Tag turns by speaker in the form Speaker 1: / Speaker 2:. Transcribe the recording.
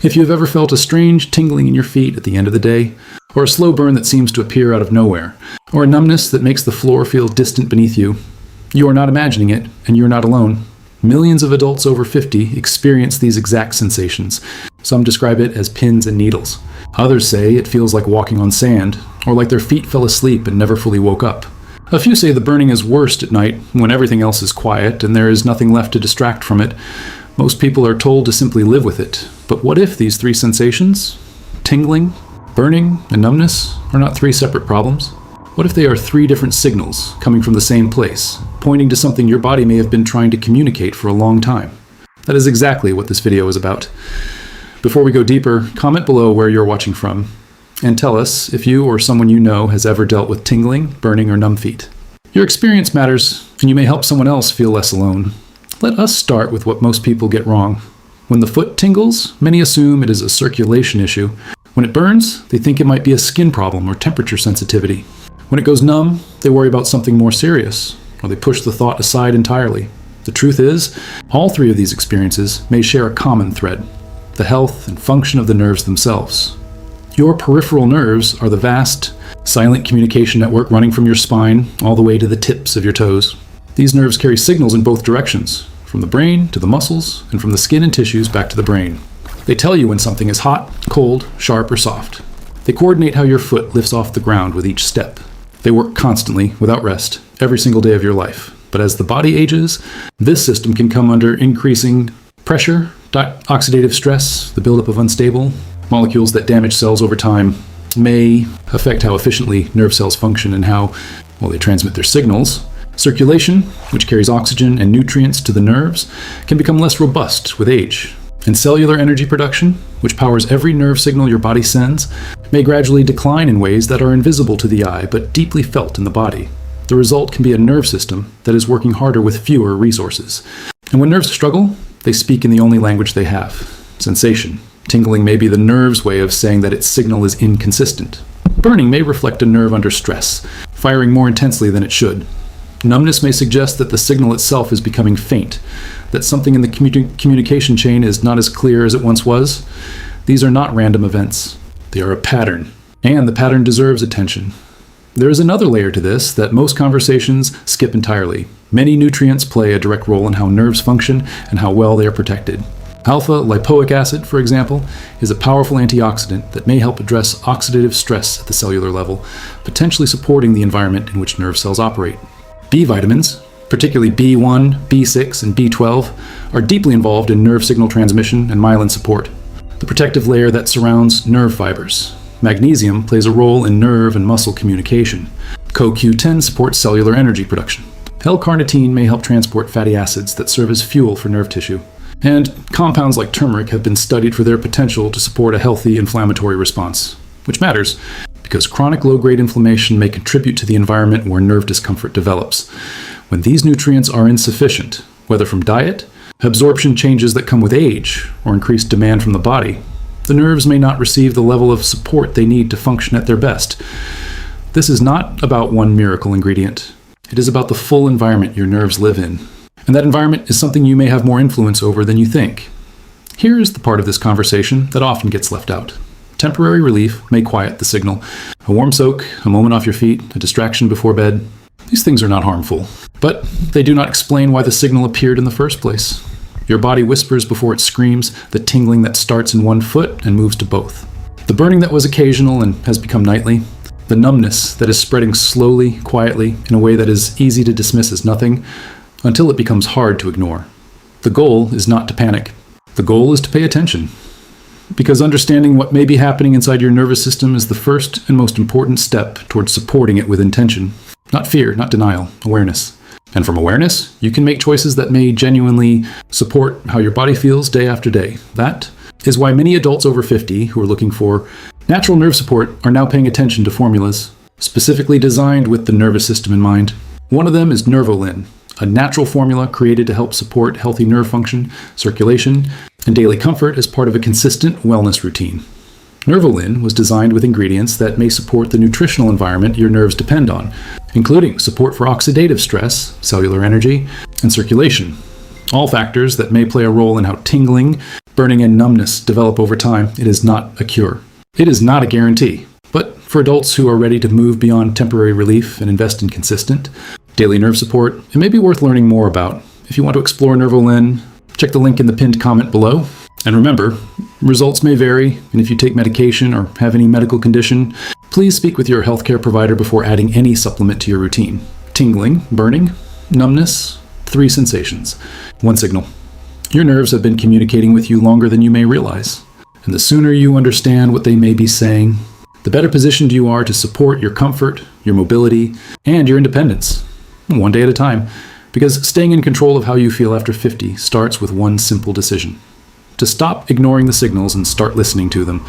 Speaker 1: If you've ever felt a strange tingling in your feet at the end of the day, or a slow burn that seems to appear out of nowhere, or a numbness that makes the floor feel distant beneath you, you are not imagining it, and you are not alone. Millions of adults over 50 experience these exact sensations. Some describe it as pins and needles. Others say it feels like walking on sand, or like their feet fell asleep and never fully woke up. A few say the burning is worst at night, when everything else is quiet and there is nothing left to distract from it. Most people are told to simply live with it. But what if these three sensations, tingling, burning, and numbness, are not three separate problems? What if they are three different signals coming from the same place, pointing to something your body may have been trying to communicate for a long time? That is exactly what this video is about. Before we go deeper, comment below where you're watching from, and tell us if you or someone you know has ever dealt with tingling, burning, or numb feet. Your experience matters, and you may help someone else feel less alone. Let us start with what most people get wrong. When the foot tingles, many assume it is a circulation issue. When it burns, they think it might be a skin problem or temperature sensitivity. When it goes numb, they worry about something more serious, or they push the thought aside entirely. The truth is, all three of these experiences may share a common thread: the health and function of the nerves themselves. Your peripheral nerves are the vast, silent communication network running from your spine all the way to the tips of your toes. These nerves carry signals in both directions, from the brain to the muscles, and from the skin and tissues back to the brain. They tell you when something is hot, cold, sharp, or soft. They coordinate how your foot lifts off the ground with each step. They work constantly, without rest, every single day of your life. But as the body ages, this system can come under increasing pressure, oxidative stress, the buildup of unstable molecules that damage cells over time, may affect how efficiently nerve cells function and how, well, they transmit their signals. Circulation, which carries oxygen and nutrients to the nerves, can become less robust with age. And cellular energy production, which powers every nerve signal your body sends, may gradually decline in ways that are invisible to the eye but deeply felt in the body. The result can be a nerve system that is working harder with fewer resources. And when nerves struggle, they speak in the only language they have: sensation. Tingling may be the nerve's way of saying that its signal is inconsistent. Burning may reflect a nerve under stress, firing more intensely than it should. Numbness may suggest that the signal itself is becoming faint, that something in the communication chain is not as clear as it once was. These are not random events. They are a pattern, and the pattern deserves attention. There is another layer to this that most conversations skip entirely. Many nutrients play a direct role in how nerves function and how well they are protected. Alpha Lipoic Acid, for example, is a powerful antioxidant that may help address oxidative stress at the cellular level, potentially supporting the environment in which nerve cells operate. B vitamins, particularly B1, B6, and B12, are deeply involved in nerve signal transmission and myelin support, the protective layer that surrounds nerve fibers. Magnesium plays a role in nerve and muscle communication. CoQ10 supports cellular energy production. L-Carnitine may help transport fatty acids that serve as fuel for nerve tissue. And compounds like turmeric have been studied for their potential to support a healthy inflammatory response, which matters because chronic low-grade inflammation may contribute to the environment where nerve discomfort develops. When these nutrients are insufficient, whether from diet, absorption changes that come with age, or increased demand from the body, the nerves may not receive the level of support they need to function at their best. This is not about one miracle ingredient. It is about the full environment your nerves live in. And that environment is something you may have more influence over than you think. Here is the part of this conversation that often gets left out. Temporary relief may quiet the signal. A warm soak, a moment off your feet, a distraction before bed. These things are not harmful, but they do not explain why the signal appeared in the first place. Your body whispers before it screams, the tingling that starts in one foot and moves to both. The burning that was occasional and has become nightly. The numbness that is spreading slowly, quietly, in a way that is easy to dismiss as nothing, until it becomes hard to ignore. The goal is not to panic. The goal is to pay attention. Because understanding what may be happening inside your nervous system is the first and most important step towards supporting it with intention. Not fear, not denial, awareness. And from awareness, you can make choices that may genuinely support how your body feels day after day. That is why many adults over 50 who are looking for natural nerve support are now paying attention to formulas, specifically designed with the nervous system in mind. One of them is NerveWise, a natural formula created to help support healthy nerve function, circulation, and daily comfort as part of a consistent wellness routine. NerveWise was designed with ingredients that may support the nutritional environment your nerves depend on, including support for oxidative stress, cellular energy, and circulation. All factors that may play a role in how tingling, Burning and numbness develop over time. It is not a cure. It is not a guarantee. But for adults who are ready to move beyond temporary relief and invest in consistent, daily nerve support, it may be worth learning more about. If you want to explore NerveWise, check the link in the pinned comment below. And remember, results may vary, and if you take medication or have any medical condition, please speak with your healthcare provider before adding any supplement to your routine. Tingling, burning, numbness, 3 sensations, 1 signal. Your nerves have been communicating with you longer than you may realize. And the sooner you understand what they may be saying, the better positioned you are to support your comfort, your mobility, and your independence, one day at a time. Because staying in control of how you feel after 50 starts with one simple decision: to stop ignoring the signals and start listening to them.